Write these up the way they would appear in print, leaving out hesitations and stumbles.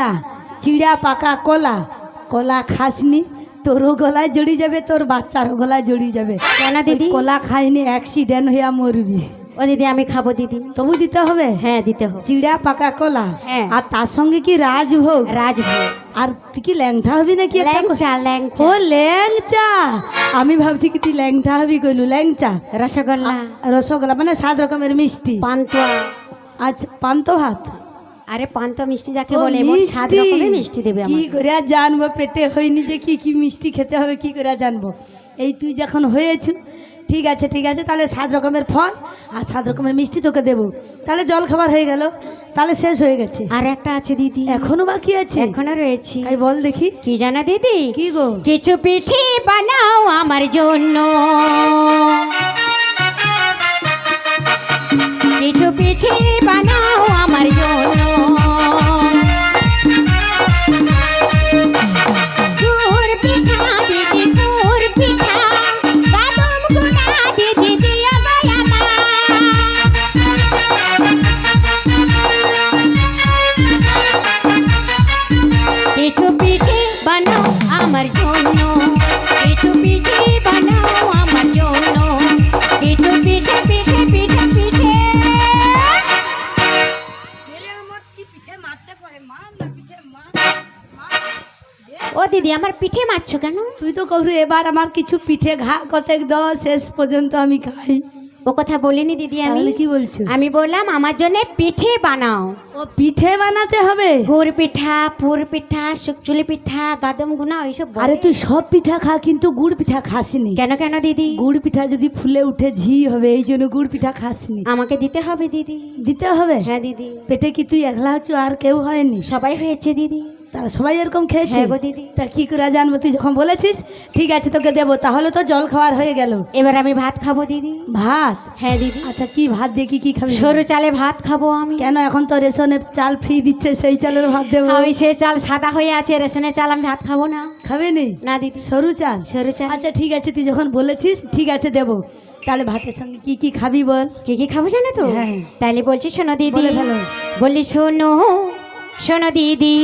না, চিড়া পাকা কলা, কলা খাসনি তোরও গলায় জড়িয়ে যাবে, তোর বাচ্চারও গলায় জড়িয়ে যাবে। কেন দিদি? কলা খাইনি অ্যাক্সিডেন্ট হইয়া মরবি। ও দিদি আমি খাবো দিদি। তবু দিতে হবে? হ্যাঁ দিতে হবে। চিড়া পাকা কলা, হ্যাঁ। আর তার সঙ্গে কি রাজভোগ? রাজভোগ। আর তুই কি ল্যাংটা হবি নাকি? ল্যাংচা ল্যাংচা। ও ল্যাংচা, আমি ভাবছি কি তুই ল্যাংটা হবি। কইলু ল্যাংচা। রসগোল্লা। রসগোল্লা মানে 7 রকমের মিষ্টি। পান্তুয়া। আচ্ছা পান্ত ভাত। আরে পান্তুয়া মিষ্টি যাকে বলে, 7 রকমের মিষ্টি দেবে কি আমাকে। করে জানবো? পেটে হয়নি যে কি কি মিষ্টি খেতে হবে, কি করে জানবো? এই তুই যখন হয়েছ, ঠিক আছে ঠিক আছে, তাহলে 7 রকমের ফল আর 7 রকমের মিষ্টি তোকে দেবো। তাহলে জল খাবার হয়ে গেল, তাহলে শেষ হয়ে গেছে। আর একটা আছে দিদি। এখনো বাকি আছে? এখনো রয়েছে। তাই বল দেখি। কি জানা দিদি? কি গো? কিছু পিঠে বানাও আমার জন্য, কিছু পিঠে বানাও আমার জন্য। গুড় পিঠা দিদি, গুড় পিঠা, বাদাম গুঁড়া দিদি দিও গো আমার। কিছু পিঠে বানাও আমার জন্য, কিছু পিঠে বানাও আমার জন্য, কিছু পিঠে পিঠে পিঠে পিঠে। ও দিদি আমার পিঠে মারছো কেন? তুই তো কহু এবার আমার কিছু পিঠে ঘা কতেক দ, শেষ পর্যন্ত আমি খাই। ও কথা বলিনি দিদি আমি। তাহলে কি বলছো? আমি বললাম আমার জন্য পিঠে বানাও। ও পিঠে বানাতে হবে? গুড় পিঠা, পুর পিঠা, শুকচুলি পিঠা, বাদাম গুনা ওইসব। আরে তুই সব পিঠা খা, কিন্তু গুড় পিঠা খাসনি কেন কেন দিদি? গুড় পিঠা যদি ফুলে উঠে ঝি হবে, এই জন্য গুড় পিঠা খাসনি। আমাকে দিতে হবে দিদি। দিতে হবে? হ্যাঁ দিদি। পেটে কি তুই একলা হচ্ছ, আর কেউ হয়নি? সবাই হয়েছে দিদি। তারা সবাই এরকম খেয়েছে? হ্যাঁ গো দিদি। তা কি করে জানবো? তুই যখন বলেছিস ঠিক আছে তোকে দেবো, তাহলে তো জল খাওয়ার হয়ে গেল। এবার আমি ভাত খাবো দিদি। ভাত? হ্যাঁ দিদি। আচ্ছা কি ভাত দিয়ে কি কি খাবি? সরু চালে ভাত খাবো আমি। কেন? এখন তো রেশনে চাল ফ্রি দিচ্ছে, সেই চালের ভাত দেবো। আমি সে চাল সাদা হয়ে আছে, রেশনের চাল আমি ভাত খাবো না। খাবে নি? না দিদি। সরু চাল? সরু চাল। আচ্ছা ঠিক আছে, তুই যখন বলেছিস ঠিক আছে দেবো। তাহলে ভাতের সঙ্গে কি কি খাবি বল? কি কি খাবো জানো তো? হ্যাঁ। তাহলে বলছি শোনো দিদি। বলে ফেলো। বলি শোনো, শোনো দিদি,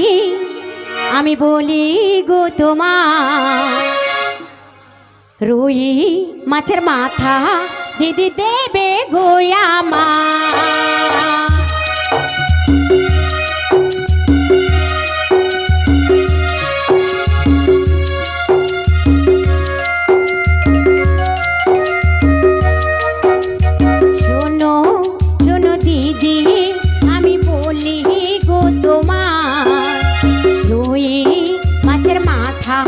আমি বলি গো তোমার, রুই মাছের মাথা দিদি দেবে গো আমার। শোনো শোনো দিদি, আমি বলি গো তোমার, রুই মাছের মাথা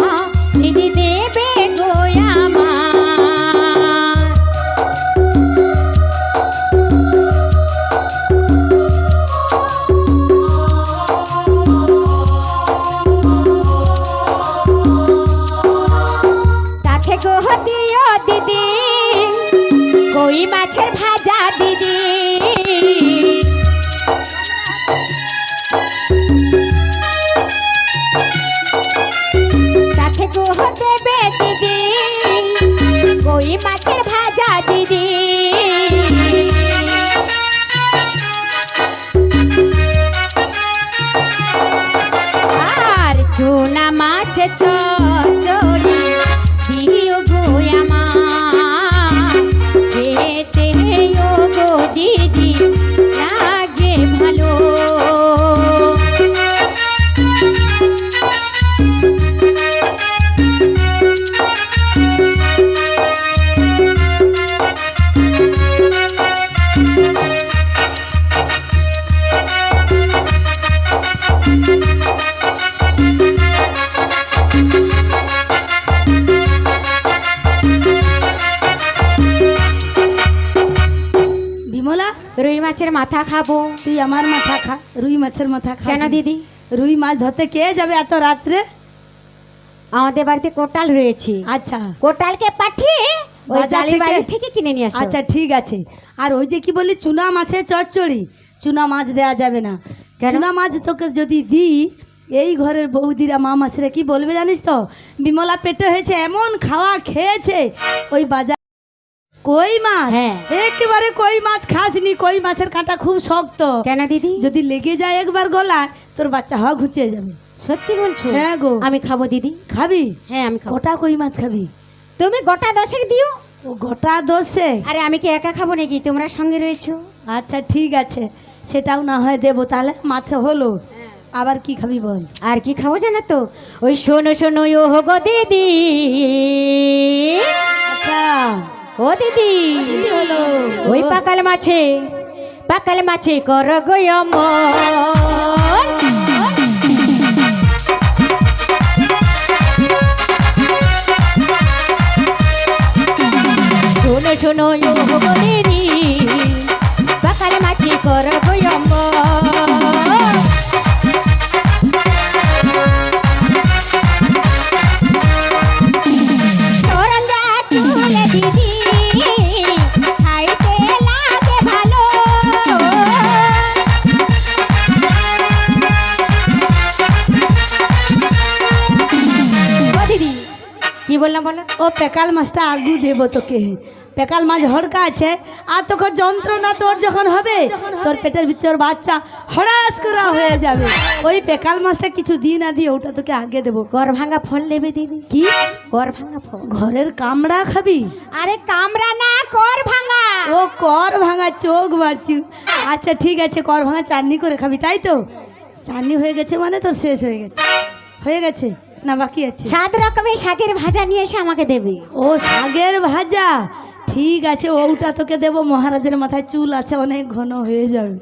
দিদি দেবে গো আমার। তাতে গো দিও দিদি, কই মাছের ভাজা দিদি। তাতে গো দেবে দিদি, কই মাছের ভাজা দিদি। আর চুনা মাছ চচ্চড়ি দিও গো আমার, খেতে ও গো দিদি লাগে ভালো। বিমলা, রুই মাছের মাথা খাবো। তুই আমার মাথা খা, রুই মাছের মাথা খা। কেন দিদি? রুই মাছ ধরতে কে যাবে এত রাত্রে? আমাদের বাড়িতে কোটাল রয়েছে। আচ্ছা কোটালকে পাঠিয়ে ওই বাজার জালি থেকে? বাড়ি থেকে কিনে নিয়ে আসতে। আচ্ছা ঠিক আছে। আর ওই যে কি বলি চুনা মাছের চচ্চড়ি, চুনা মাছ দেয়া যাবে না। কেন? চুনা মাছ তোকে যদি দিই, এই ঘরের বৌদিরা মা মাছেরা কি বলবে জানিস তো? বিমলা পেটে হয়েছে, এমন খাওয়া খেয়েছে ওই বাজার। কই মাছ? হ্যাঁ। একেবারে কই মাছ খাসনি, কই মাছের কাঁটা খুব শক্ত, কেন দিদি? যদি লেগে যায় একবার গলায় তোর বাচ্চা হওয়া ঘুচিয়ে যাবে। সত্যি বলছো? হ্যাঁ গো। আমি খাবো দিদি। খাবি? হ্যাঁ আমি খাবো। গোটা কই মাছ খাবি? তুমি গোটা 10 দিও। ও গোটা 10? আরে আমি কি একা খাবো নাকি, তোমরা সঙ্গে রয়েছো? আচ্ছা ঠিক আছে, সেটাও না হয় দেবো। তাহলে মাছ হলো, আবার কি খাবি বল? আর কি খাবো জানো তো? ওই শোনো শোনো ও গো দিদি। আচ্ছা ও দিদি, কি হলো? ওই পাকাল মাছে কর গো অমল। শোনো শোনো ও গো দিদি, পাকাল মাছে কর গো অমল। তোরঞ্জা তুলে দিদি, খাইতে লাগে ভালো। ও দিদি, কি বললাম বলো? ও পেকাল মাছটা আগু দেবো তোকে। পেকাল মাছ হড়কা আছে, আর তোকে যন্ত্রণা তোর যখন হবে, তোর পেটের ভিতর বাচ্চা হড়াস করা হয়ে যাবে। ওই পেকাল মাছটা কিছু দিই না দিয়ে ওটা তোকে আগে দেবো। গড় ভাঙা ফল দেবে দিদি। কি? গড় ভাঙা ফল? ঘরের কামড়া খাবি? আরে কামড়া না, কর ভাঙা। ও কর ভাঙা, চোখ বাচ্চু। আচ্ছা ঠিক আছে, কর ভাঙা চাটনি করে খাবি, তাই তো? চাটনি হয়ে গেছে মানে তোর শেষ হয়ে গেছে? হয়ে গেছে না বাকি আছে? 7 রকমের শাকের ভাজা নিয়ে এসে আমাকে দেবে। ও শাকের ভাজা, ঠিক আছে ওটা তোকে দেবো। মহারাজের মাথায় চুল আছে, অনেক ঘন হয়ে যাবে।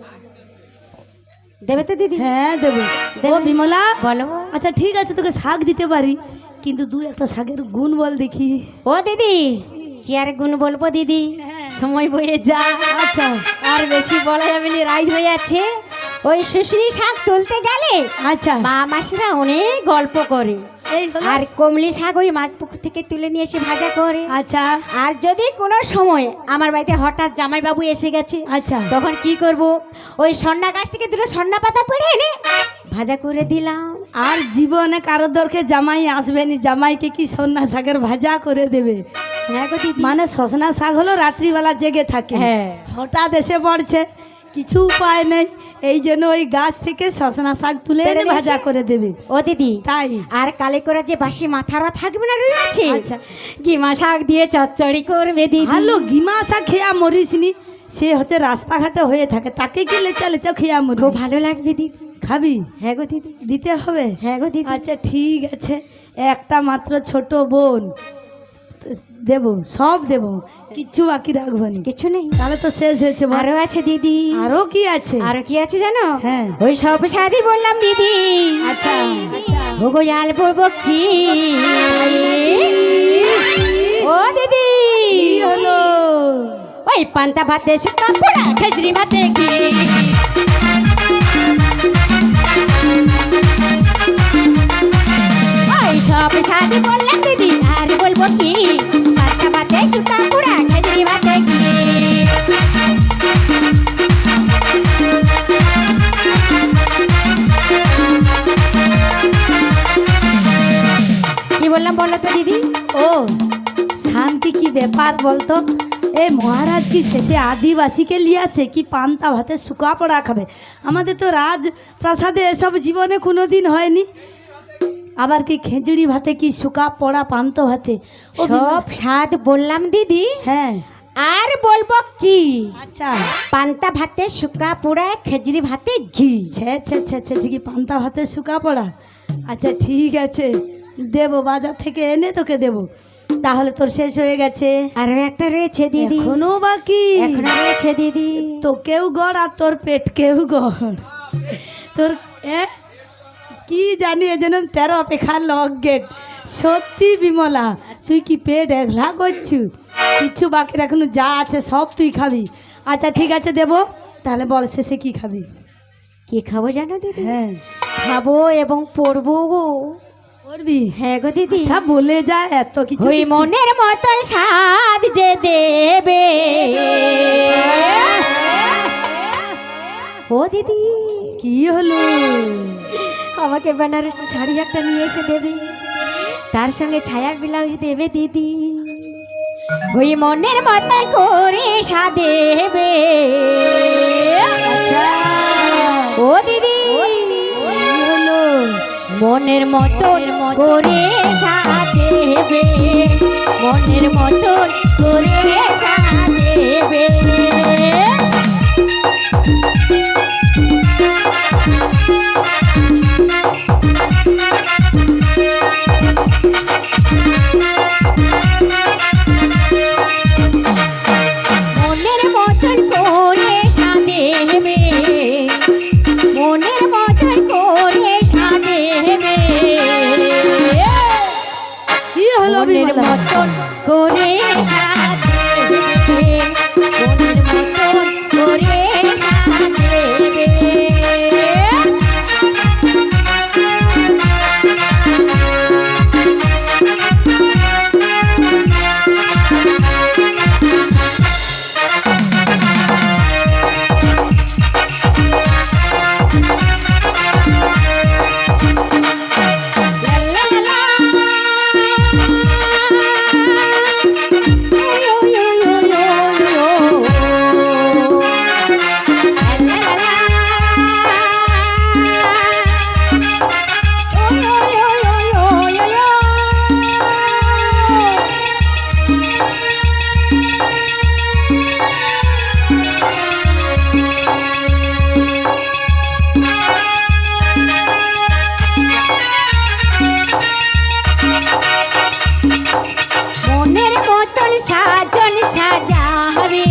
দেবে তো দিদি? হ্যাঁ দেবো। ও বিমলা, বলো। আচ্ছা ঠিক আছে তোকে শাক দিতে পারি, কিন্তু দুই একটা শাকের গুণ বল দেখি। ও দিদি, কি আর গুণ বলবো দিদি, সময় বয়ে যা। আচ্ছা আর বেশি বলা যাবে না, রাইড হয়ে আছে। ওই শুশরি শাক তুলতে গেলে আচ্ছা মা মাসিরা অনেক গল্প করে। এই হলো। আর কমলি শাক ওই মাছ পুকুর থেকে তুলে নিয়ে এসে ভাজা করে। আচ্ছা আর যদি কোনো সময় আমার বাড়িতে হঠাৎ জামাইবাবু এসে গেছে, আচ্ছা তখন কি করব? ওই সন্না গাছ থেকে 2 সন্না পাতা পেড়ে এনে ভাজা করে দিলাম। আর জীবনে কারো দরকে জামাই আসবে নি, জামাইকে কি সন্না শাকের ভাজা করে দেবে? হ্যাঁ গো দিদি। মানে সজনা শাক হলো রাত্রিবেলা জেগে থাকে, হ্যাঁ। হঠাৎ এসে পড়ছে, কিছু উপায় নেই, এই জন্য ওই গাছ থেকে সজনা শাক তুলে এনে পেড়ে ভাজা এসে? করে দেবে। ও দিদি, তাই? আর কালে করে যে বাসি মাথারা থাকবে না রয়ে আছে, আচ্ছা। গিমা শাক দিয়ে চচ্চড়ি করবে দিদি। ভালো গিমা শাক খেয়া মরিসনি, সে হচ্ছে রাস্তাঘাটে হয়ে থাকে, তাকে কি লেচা লেচা খেয়া মরি। খুব ভালো লাগবে দিদি। খাবি? হ্যাঁ গো দিদি। দিতে হবে? হ্যাঁ গো দিদি। আচ্ছা ঠিক আছে, একটা মাত্র ছোট বোন, দেবো, সব দেবো, কিচ্ছু বাকি রাখবো না। কিছু নেই? তাহলে তো শেষ হয়েছে। বল। আরো আছে দিদি। আরো কি আছে? আরো কি আছে জানো? হ্যাঁ। ওই সব সাদি বললাম দিদি। আচ্ছা ভোগো জাল পড়বো কি? ও দিদি, কি হলো? ওই পান্তা ভাতে শুকা পোড়া খেজড়ি ভাতে কি? ওই সব সাদি বললাম দিদি, আর বলবো কি? পান্তা ভাতে শুকা পোড়া খেজড়ি ভাতে কি? কি বললাম বলো তো দিদি? ও শান্তি, কি ব্যাপার বলতো? এ মহারাজ কি শেষে আদিবাসীকে লিয়ে আসে কি পান্তা ভাতে শুকা পড়া খাবে? আমাদের তো রাজপ্রাসাদে এসব জীবনে কোনো দিন হয়নি। আবার কি খেজড়ি ভাতে কি শুকা পড়া পান্তা ভাতে? ও সব স্বাদ বললাম দিদি, হ্যাঁ। আর বলবো কি? আচ্ছা পান্তা ভাতে শুকা পোড়া খেজড়ি ভাতে ঘি। ছে ছে ছে ছে ছে, কি পান্তা ভাতে শুকা পড়া? আচ্ছা ঠিক আছে, দেবো, বাজার থেকে এনে তোকে দেবো। তাহলে তোর শেষ হয়ে গেছে? আরো একটা রয়েছে দিদি। এখনো বাকি? এখনো রয়েছে দিদি। তোকেও গড় আর তোর পেটকেও গড়। তোর কি জানি এ যেন 13 পেখার লক গেট। সত্যি বিমলা, তুই কি পেট একলা করছু? কিছু বাকি এখনো যা আছে সব তুই খাবি। আচ্ছা ঠিক আছে দেবো, তাহলে বল শেষে কি খাবি? কি খাবো জানো দিদি? হ্যাঁ খাবো এবং পড়বো গো। করবি? হ্যাঁ গো দিদি। আচ্ছা বলে যা, এত কিছু ওই দিচ্ছি। মনের মতন স্বাদ যে দেবে। ও দিদি, কি হলো? আমাকে বেনারসি শাড়ি একটা নিয়ে এসে দেবে, তার সঙ্গে ছায়া ব্লাউজ দেবে দিদি। ওই মনের মতন করে সাধেবে। আচ্ছা ও দিদি কি হলো? মনের মতন করে সাধেবে, মনের মতন করে সাধেবে। মনের মতন করে সাধেবে, মনের মতন করে সাধেবে। কি হলো মনের বিমলা? মতন করে সাধেবে, মনের মতন করে সাধেবে। মনের মতন সাজন সাজাবে,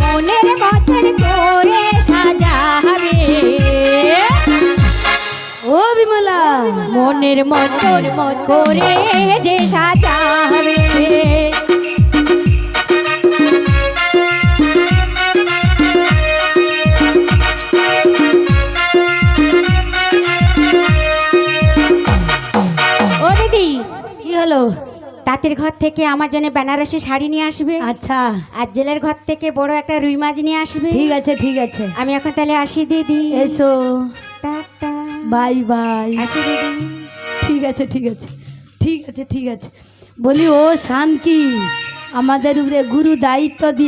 মনের মতন করে সাজাবে। ও বিমলা, মনের মতন করে যে সাজাবে। ও দিদি কি হলো? তাঁতের ঘর থেকে আমার জন্য বেনারসি শাড়ি নিয়ে আসবে, আচ্ছা আর জেলের ঘর থেকে বড় একটা রুই মাছ নিয়ে আসবে। ঠিক আছে ঠিক আছে, আমি এখন তাহলে আসি দিদি। এসো, টাটা। Bye bye. আসি দিদি। ঠিক আছে ঠিক আছে ঠিক আছে ঠিক আছে। বলি ও শান কি আমাদের উপরে গুরু দায়িত্ব দিয়ে